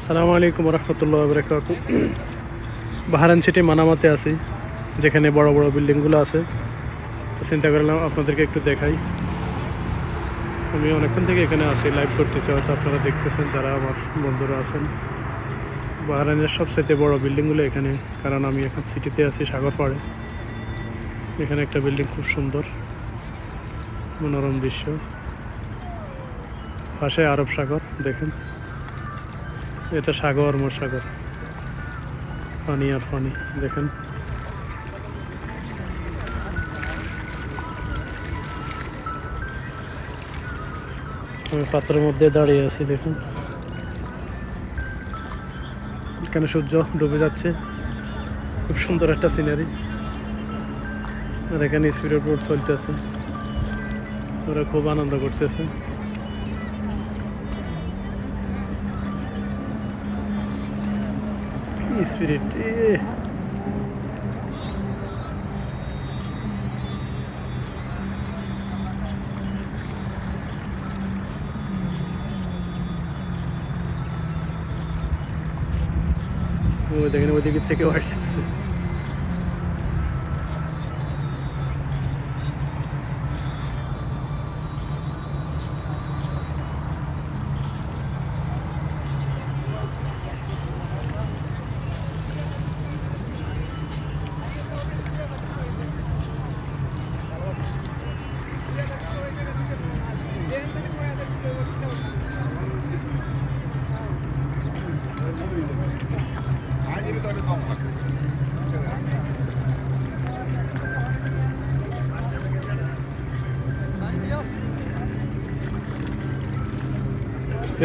আসসালামু আলাইকুম রহমতুল্লাহ বরকাতুহু। Bahrain city মানামাতে আছি, যেখানে বড় বড় বিল্ডিংগুলো আছে। তো চিন্তা করলাম আপনাদেরকে একটু দেখাই। আমি অনেকক্ষণ থেকে এখানে আছি, লাইভ করতেছি, হয়তো আপনারা দেখতেছেন যারা আমার বন্ধুরা আছেন। বাহরাইনের সবচেয়ে বড় বিল্ডিংগুলো এখানে, কারণ আমি এখন সিটিতে আছি সাগর পাড়ে। এখানে একটা বিল্ডিং খুব সুন্দর, মনোরম দৃশ্য, পাশে আরব সাগর। দেখেন, এটা সাগর মহাসাগর, পানি আর পানি। দেখেন, আমি পাথরের মধ্যে দাঁড়িয়ে আছি। দেখুন, এখানে সূর্য ডুবে যাচ্ছে, খুব সুন্দর একটা সিনারি। আর এখানে স্পিড বোট চলতেছে, ওরা খুব আনন্দ করতেছে। স্পিরিট দেখেন, ওই দিকের থেকেও আসতেছে।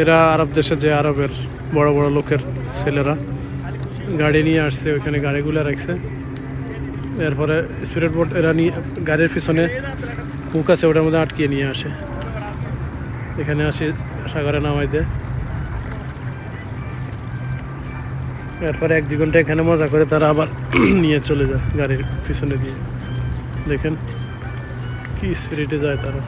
এরা আরব দেশে, যে আরবের বড় বড় লোকের ছেলেরা গাড়ি নিয়ে আসছে, ওইখানে গাড়িগুলো রাখছে। এরপরে স্পিড বোট এরা নিয়ে গাড়ির পিছনে হুক আছে, ওটার মধ্যে আটকিয়ে নিয়ে আসে, এখানে আসি সাগরে নামাই দেয়। এরপরে 1-2 ঘন্টা এখানে মজা করে তারা আবার নিয়ে চলে যায় গাড়ির পিছনে দিয়ে। দেখেন কি স্পিরিটে যায় তারা।